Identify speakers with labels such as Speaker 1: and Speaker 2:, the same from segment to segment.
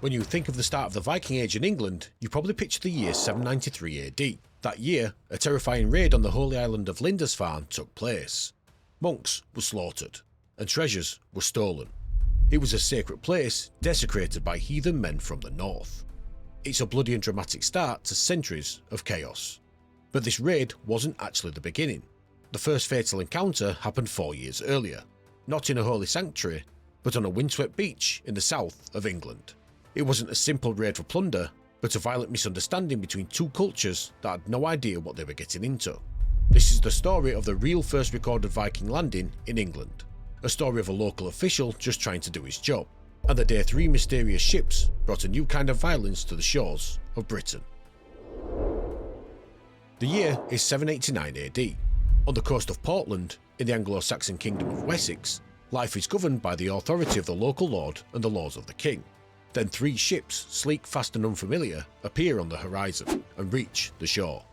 Speaker 1: When you think of the start of the Viking Age in England, you probably picture the year 793 AD. That year, a terrifying raid on the holy island of Lindisfarne took place. Monks were slaughtered, and treasures were stolen. It was a sacred place desecrated by heathen men from the north. It's a bloody and dramatic start to centuries of chaos. But this raid wasn't actually the beginning. The first fatal encounter happened 4 years earlier, not in a holy sanctuary, but on a windswept beach in the south of England. It wasn't a simple raid for plunder, but a violent misunderstanding between two cultures that had no idea what they were getting into. This is the story of the real first recorded Viking landing in England, a story of a local official just trying to do his job, and the day 3 mysterious ships brought a new kind of violence to the shores of Britain. The year is 789 AD. On the coast of Portland, in the Anglo-Saxon kingdom of Wessex, life is governed by the authority of the local lord and the laws of the king. Then 3 ships, sleek, fast and unfamiliar, appear on the horizon and reach the shore.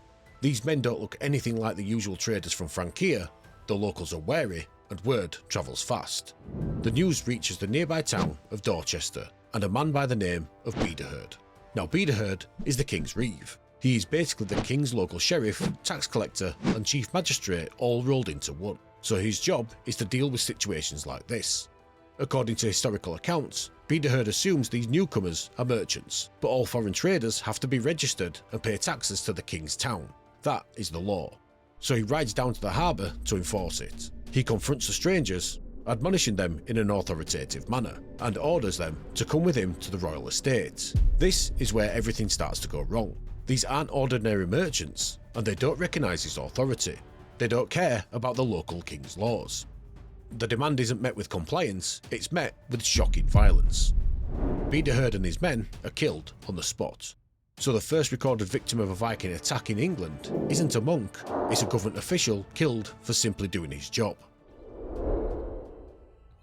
Speaker 1: These men don't look anything like the usual traders from Francia. The locals are wary, and word travels fast. The news reaches the nearby town of Dorset and a man by the name of Beaduheard. Now Beaduheard is the king's reeve. He is basically the king's local sheriff, tax collector and chief magistrate all rolled into one, so his job is to deal with situations like this. According to historical accounts, Beaduheard assumes these newcomers are merchants, but all foreign traders have to be registered and pay taxes to the king's town. That is the law. So he rides down to the harbour to enforce it. He confronts the strangers, admonishing them in an authoritative manner, and orders them to come with him to the royal estate. This is where everything starts to go wrong. These aren't ordinary merchants, and they don't recognise his authority. They don't care about the local king's laws. The demand isn't met with compliance, it's met with shocking violence. Beaduheard and his men are killed on the spot. So the first recorded victim of a Viking attack in England isn't a monk, it's a government official killed for simply doing his job.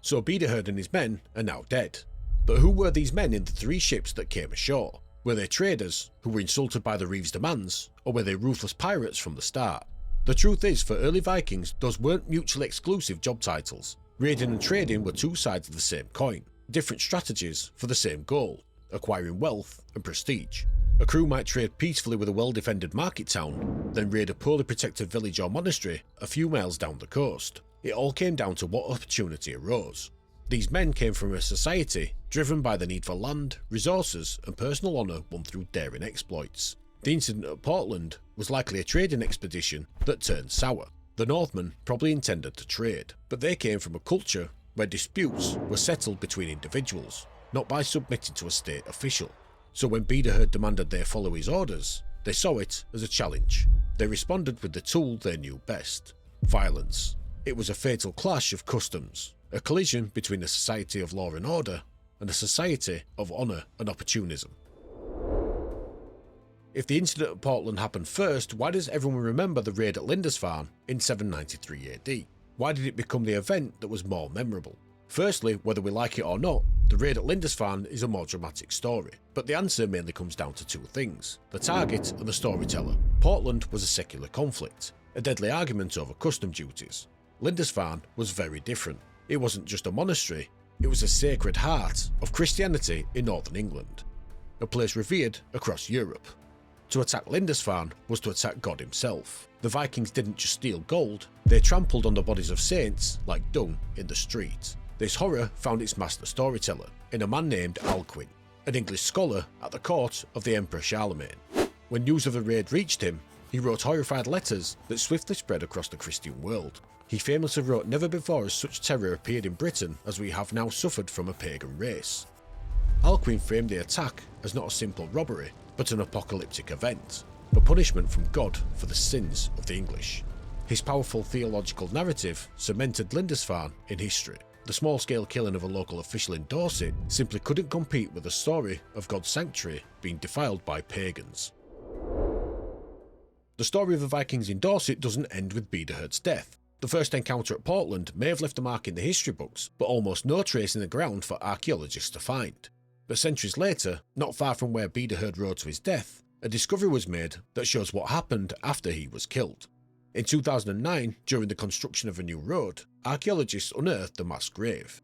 Speaker 1: So Beaduheard and his men are now dead. But who were these men in the 3 ships that came ashore? Were they traders who were insulted by the reeve's demands, or were they ruthless pirates from the start? The truth is, for early Vikings, those weren't mutually exclusive job titles. Raiding and trading were 2 sides of the same coin, different strategies for the same goal, acquiring wealth and prestige. A crew might trade peacefully with a well-defended market town, then raid a poorly protected village or monastery a few miles down the coast. It all came down to what opportunity arose. These men came from a society driven by the need for land, resources and personal honour won through daring exploits. The incident at Portland was likely a trading expedition that turned sour. The Northmen probably intended to trade, but they came from a culture where disputes were settled between individuals, not by submitting to a state official. So when Beaduheard demanded they follow his orders, they saw it as a challenge. They responded with the tool they knew best: violence. It was a fatal clash of customs, a collision between a society of law and order and a society of honour and opportunism. If the incident at Portland happened first, why does everyone remember the raid at Lindisfarne in 793 AD? Why did it become the event that was more memorable? Firstly, whether we like it or not, the raid at Lindisfarne is a more dramatic story, but the answer mainly comes down to 2 things: the target and the storyteller. Portland was a secular conflict, a deadly argument over custom duties. Lindisfarne was very different. It wasn't just a monastery, it was a sacred heart of Christianity in northern England, a place revered across Europe. To attack Lindisfarne was to attack God himself. The Vikings didn't just steal gold, they trampled on the bodies of saints like dung in the street. This horror found its master storyteller in a man named Alcuin, an English scholar at the court of the Emperor Charlemagne. When news of the raid reached him, he wrote horrified letters that swiftly spread across the Christian world. He famously wrote, "Never before has such terror appeared in Britain as we have now suffered from a pagan race." Alcuin framed the attack as not a simple robbery, but an apocalyptic event, a punishment from God for the sins of the English. His powerful theological narrative cemented Lindisfarne in history. The small-scale killing of a local official in Dorset simply couldn't compete with the story of God's sanctuary being defiled by pagans. The story of the Vikings in Dorset doesn't end with Beaduheard's death. The first encounter at Portland may have left a mark in the history books, but almost no trace in the ground for archaeologists to find. But centuries later, not far from where Beaduheard rode to his death, a discovery was made that shows what happened after he was killed. In 2009, during the construction of a new road, archaeologists unearthed a mass grave.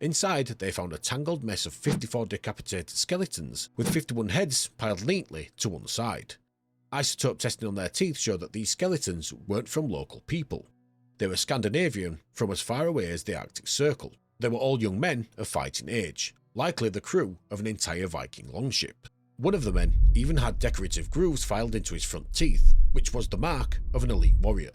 Speaker 1: Inside, they found a tangled mess of 54 decapitated skeletons with 51 heads piled neatly to one side. Isotope testing on their teeth showed that these skeletons weren't from local people. They were Scandinavian from as far away as the Arctic Circle. They were all young men of fighting age, likely the crew of an entire Viking longship. One of the men even had decorative grooves filed into his front teeth, which was the mark of an elite warrior.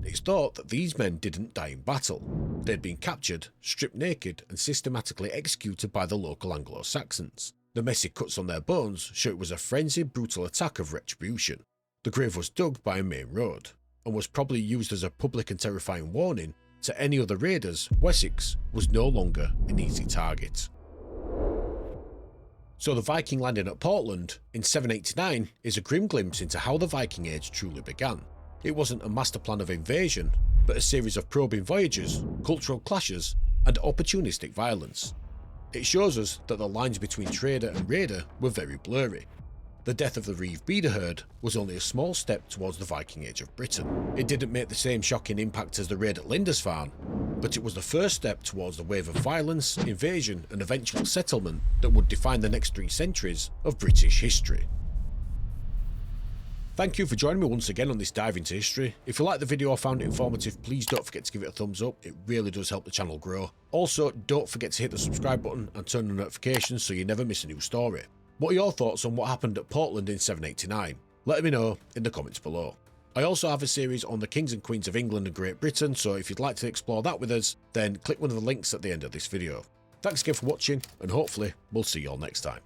Speaker 1: It's thought that these men didn't die in battle. They'd been captured, stripped naked, and systematically executed by the local Anglo-Saxons. The messy cuts on their bones show it was a frenzied, brutal attack of retribution. The grave was dug by a main road, and was probably used as a public and terrifying warning to any other raiders. Wessex was no longer an easy target. So the Viking landing at Portland in 789 is a grim glimpse into how the Viking Age truly began. It wasn't a master plan of invasion, but a series of probing voyages, cultural clashes, and opportunistic violence. It shows us that the lines between trader and raider were very blurry. The death of the Reeve Beaduheard was only a small step towards the Viking Age of Britain. It didn't make the same shocking impact as the raid at Lindisfarne, but it was the first step towards the wave of violence, invasion, and eventual settlement that would define the next 3 centuries of British history. Thank you for joining me once again on this dive into history. If you liked the video or found it informative, please don't forget to give it a thumbs up. It really does help the channel grow. Also, don't forget to hit the subscribe button and turn on notifications so you never miss a new story. What are your thoughts on what happened at Portland in 789? Let me know in the comments below. I also have a series on the kings and queens of England and Great Britain, so if you'd like to explore that with us, then click one of the links at the end of this video. Thanks again for watching, and hopefully we'll see you all next time.